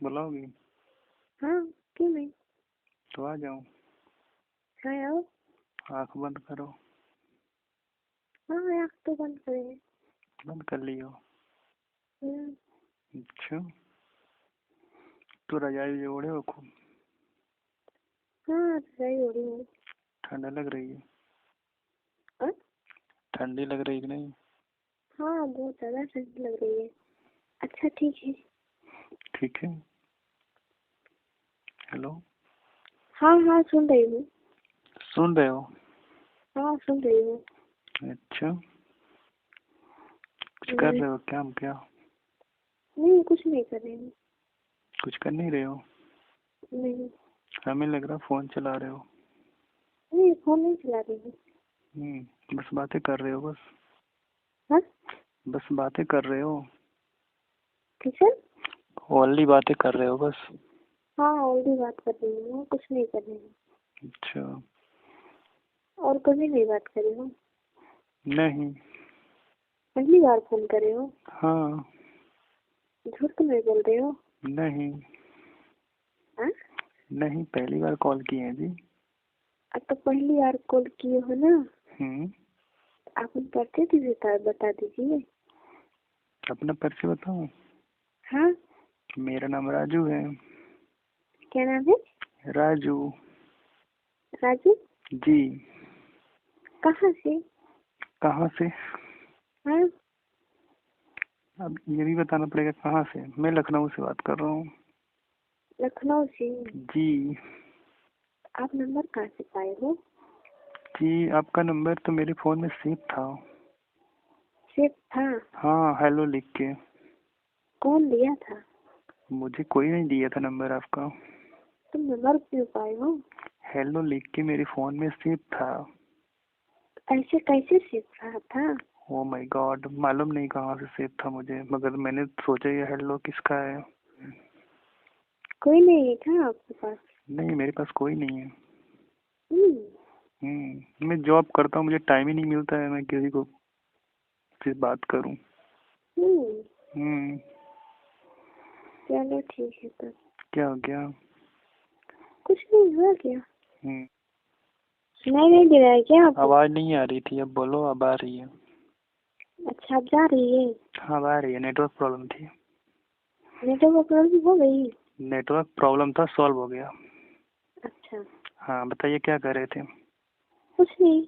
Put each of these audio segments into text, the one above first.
बुलाओगी? हाँ, क्यों नहीं। तो आ जाऊं? हाँ आओ। आँख बंद करो। हाँ आँख तो बंद करेंगे। बंद कर लियो? हम्म, अच्छा, तो रजाई ओढ़े हो खूब? हाँ रजाई ओढ़ी हूँ। ठंड लग रही है? हाँ? ठंडी लग रही कि नहीं? हाँ बहुत ज्यादा ठंड लग रही है। अच्छा ठीक है। ठीक है। हेलो? हाँ हाँ सुन रही हूँ। सुन रहे हो? हाँ सुन रही हूँ। अच्छा, कुछ कर रहे हो क्या? क्या नहीं कुछ नहीं कर रही हूँ। कुछ कर नहीं रहे हो? नहीं हमें लग रहा फोन चला रहे हो। नहीं फोन नहीं चला रही हूँ। बस बातें कर रहे हो बस। हाँ बस बातें कर रहे हो? किशन। ओनली बातें कर रहे हो बस? हाँ ऑलरेडी बात कर रही हूँ, कुछ नहीं कर रही हूँ। अच्छा। और कभी नहीं बात करी हूँ। नहीं। पहली बार फोन करे हो? हाँ। झूठ तो नहीं बोल रहे हो? नहीं। हाँ? नहीं, पहली बार कॉल किए हैं जी। अब तो पहली बार कॉल किए हो ना। आप उन परिचय दीजिए, बता दीजिए। अपना परिचय बताऊं? हाँ। मेरा नाम राजू है। क्या नाम है? राजू। राजू? जी। कहाँ से? कहाँ से? हाँ। अब ये भी बताना पड़ेगा कहाँ से। मैं लखनऊ से बात कर रहा हूँ। लखनऊ से? जी। आप नंबर कहाँ से पाए हो? जी, आपका नंबर तो मेरे फोन में सेव था। सेव था? हाँ, हेलो लिख के। कौन दिया था? मुझे कोई नहीं दिया था नंबर आपका। तुम नंबर क्यों पाए हो? हेलो लिख के मेरे फोन में सेव था। ऐसे कैसे सेव रहा था? ओ माय गॉड, मालूम नहीं कहाँ से सेव था मुझे, मगर मैंने सोचा ये हेलो किसका है। कोई नहीं है क्या आपके पास? नहीं, मेरे पास कोई नहीं है। हम्म। मैं जॉब करता हूँ, मुझे टाइम ही नहीं मिलता है मैं किसी को से बात करूँ। हम्म। चलो ठीक है तब। क्या हो गया? कुछ नहीं हुआ क्या? हम्म। सुनाई नहीं दे रहा है क्या आपको? आवाज नहीं आ रही थी, अब बोलो, अब आ रही है। अच्छा अब जा रही है? हाँ, अब आ रही है। नेटवर्क प्रॉब्लम थी। नेटवर्क प्रॉब्लम हो गई? नेटवर्क प्रॉब्लम था, सॉल्व हो गया। अच्छा। हाँ, बताइए क्या कर रहे थे? कुछ नहीं।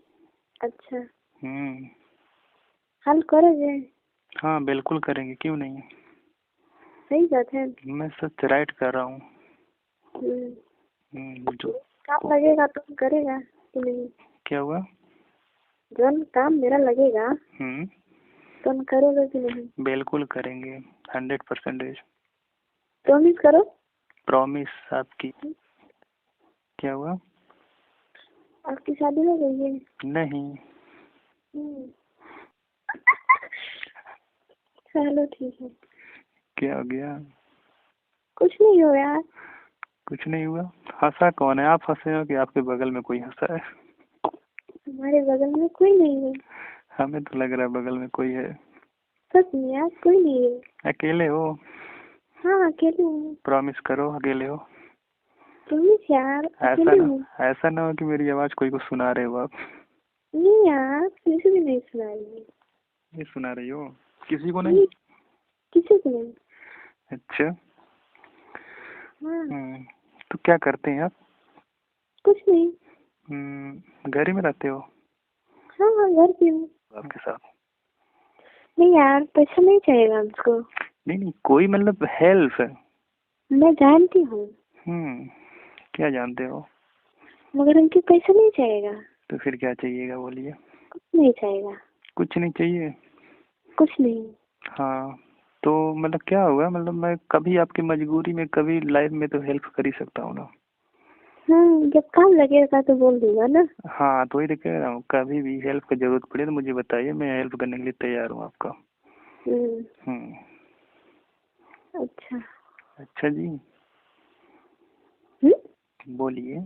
अच्छा। हम्म। हल करोगे? हाँ बिल्कुल करेंगे, क्यों नहीं। सही बात है। मैं सच राइट कर रहा हूँ। जो काम लगेगा तो करेगा कि नहीं? क्या हुआ? जो काम मेरा लगेगा हम्म। तो करोगे कि नहीं? बिल्कुल करेंगे, 100%। प्रॉमिस करो। प्रॉमिस आपकी। क्या हुआ? आपकी शादी हो गई है? नहीं। चलो ठीक है। क्या हो गया? कुछ नहीं हो यार। कुछ नहीं हुआ। हंसा कौन है? आप हंसे हो कि आपके बगल में कोई हंसा है? हमारे बगल में कोई नहीं है। हमें तो लग रहा है बगल में कोई है। सच में यार कोई नहीं है। अकेले हो? हाँ अकेले हूँ। प्रॉमिस करो अकेले हो। प्रॉमिस यार ऐसा अकेले ना हूँ। ऐसा ना हो कि मेरी आवाज कोई को सुना रहे हो आप। नहीं यार किसी भी नहीं सुना रही है। ये सुना रही हो? किसी को नहीं? नहीं किसी को नहीं। अच्छा। हाँ। तो क्या करते हैं आप? कुछ नहीं। घर ही में रहते हो? हाँ हाँ घर पे हूँ। आपके साथ? नहीं यार पैसा नहीं चाहिएगा मुझको। नहीं नहीं, कोई मतलब हेल्प है? मैं जानती हूँ। क्या जानते हो? मगर हमको पैसा नहीं चाहिएगा। तो फिर क्या चाहिएगा, बोलिए। कुछ नहीं चाहिएगा। कुछ नहीं चाहिए? कुछ नहीं। हाँ, तो मतलब क्या होगा, मतलब मैं कभी आपकी मजबूरी में, कभी लाइफ में तो हेल्प कर ही सकता हूँ ना। हाँ जब काम लगेगा तो बोल दूंगा ना। हाँ, तो वही तो कह रहा हूँ, कभी भी हेल्प की जरूरत पड़े तो मुझे बताइए, मैं हेल्प करने के लिए तैयार हूँ आपका। हम्म। अच्छा। अच्छा जी। हम्म। बोलिए।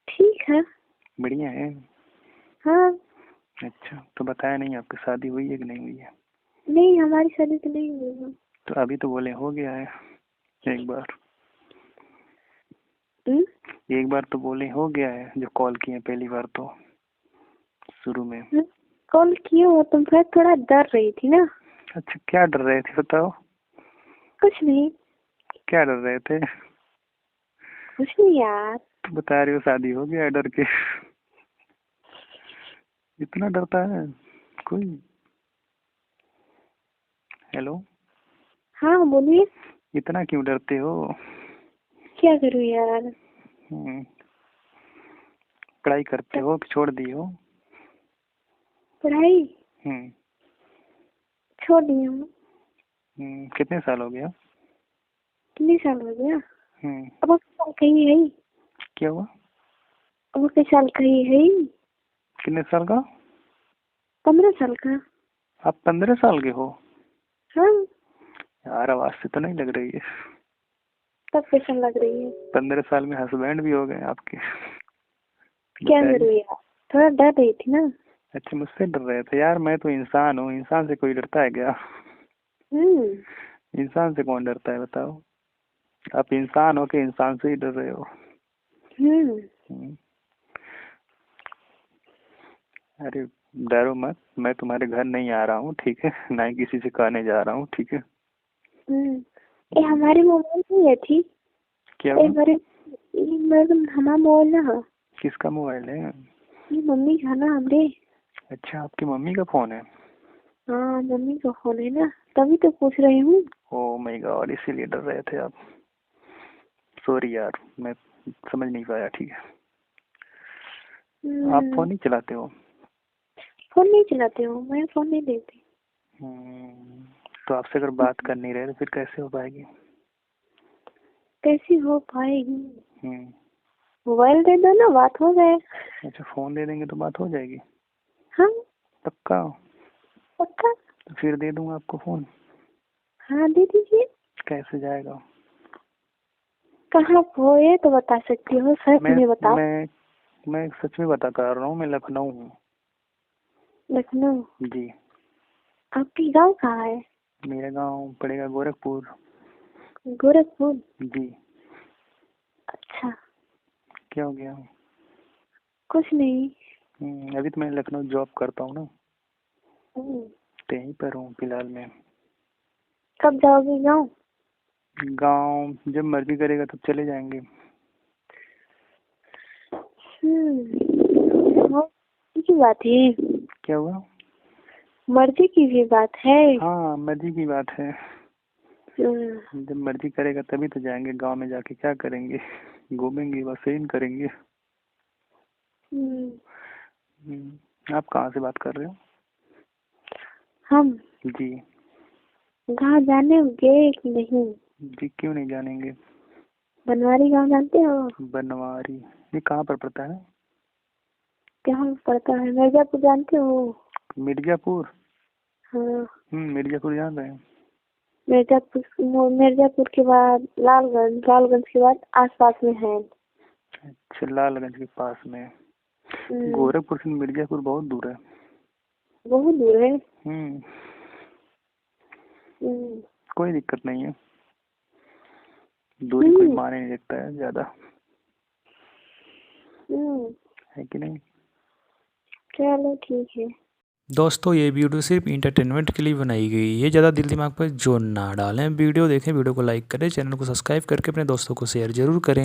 ठीक है। बढ़िया है। हाँ। अच्छा, तो बताया नहीं आपकी शादी हुई है कि नहीं हुई है? नहीं हमारी शादी तो नहीं हुई है। तो अभी तो बोले हो गया है। एक बार एक बार तो बोले हो गया है, जो कॉल किए पहली बार तो शुरू में कॉल किए हो तुम, फिर थोड़ा डर रही थी ना। अच्छा, क्या डर रहे थे बताओ? कुछ नहीं। क्या डर रहे थे? कुछ नहीं यार। बता रही हो शादी हो गया डर के। इतना डरता है कोई? हेलो। हाँ बोलिए। इतना क्यों डरते हो? क्या करूँ यार। पढ़ाई करते हो कि छोड़ दी हो? पढ़ाई छोड़ दी हूँ। कितने साल हो गया? कितने साल हो गया? अब साल कहीं है। क्या हुआ? अब के साल कहीं है। कितने साल का? 15 साल का। आप 15 साल के हो? हाँ। यार आवाज से तो नहीं लग रही है। तब कैसा लग रही है? 15 साल में हस्बैंड भी हो गए आपके। क्या करूँ यार, थोड़ा डर रही थी ना। अच्छा, मुझसे डर रहे थे? यार मैं तो इंसान हूँ, इंसान से कोई डरता है क्या? इंसान से कौन डरता है बताओ? आप इंसान हो के इंसान से ही डर रहे हो? अरे डरो मत, मैं तुम्हारे घर नहीं आ रहा हूँ, ठीक है? ना ही किसी से कहने जा रहा हूँ, ठीक है? ये हमारे मोबाइल नहीं है थी। क्या हमारा मोबाइल ना। किसका मोबाइल है? ये मम्मी का ना हमरे। अच्छा, आपकी मम्मी का फोन है? हाँ मम्मी का फोन है ना, तभी तो पूछ रही हूँ। ओह माय गॉड, इसीलिए डर रहे थे आप। सॉरी यार, मैं समझ नहीं पाया, ठीक है? आप फोन नहीं चलाते हो? फोन नहीं चलाते हो? मैं फोन नहीं देती। तो आपसे अगर बात कर नहीं रहे तो फिर कैसे हो पाएगी? कैसे हो पाएगी? मोबाइल दे दो ना, बात हो जाए। अच्छा, फोन दे देंगे तो बात हो जाएगी? हाँ पक्का? पक्का। तो फिर दे दूंगा आपको फोन। हाँ दे दीजिए। कैसे जाएगा? कहाँ हो ये तो बता सकती हो, सच में बताओ। मैं सच में बता कर रहा हूँ, मैं लखनऊ हूँ। लखनऊ? जी। आपकी गांव कहाँ है? मेरा गांव पड़ेगा गोरखपुर। गोरखपुर? जी। अच्छा। क्या हो गया? कुछ नहीं। अभी तो मैं लखनऊ जॉब करता हूँ ना, तो यहीं पर हूँ फिलहाल में। कब जाओगे गाँव? गांव जब मर्जी करेगा तब चले जाएंगे। की बात है। क्या हुआ? मर्जी की भी बात है। हाँ मर्जी की बात है। जब मर्जी करेगा तभी तो जाएंगे। गांव में जाके क्या करेंगे? घूमेंगे, बस यही करेंगे। आप कहाँ से बात कर रहे हो? हम? जी। गाँव जानेंगे कि नहीं? जी क्यों नहीं जानेंगे? बनवारी गाँव जानते हो? बनवारी? ये कहाँ पर पड़ता है? कहाँ पड़ता है? मिर्जापुर जानते हो? मिर्जापुर? हाँ। मिर्जापुर जान रहे हैं। मिर्जापुर के बाद लालगंज, लालगंज के बाद आसपास में है। अच्छा, लालगंज के पास में। गोरखपुर से मिर्जापुर बहुत दूर है। बहुत दूर है। कोई दिक्कत नहीं है, दूरी कोई माने नहीं रखता है ज्यादा, है कि नहीं? चलो ठीक है। दोस्तों ये वीडियो सिर्फ इंटरटेनमेंट के लिए बनाई गई है, ज़्यादा दिल दिमाग पर जोर ना डालें। वीडियो देखें, वीडियो को लाइक करें, चैनल को सब्सक्राइब करके अपने दोस्तों को शेयर जरूर करें।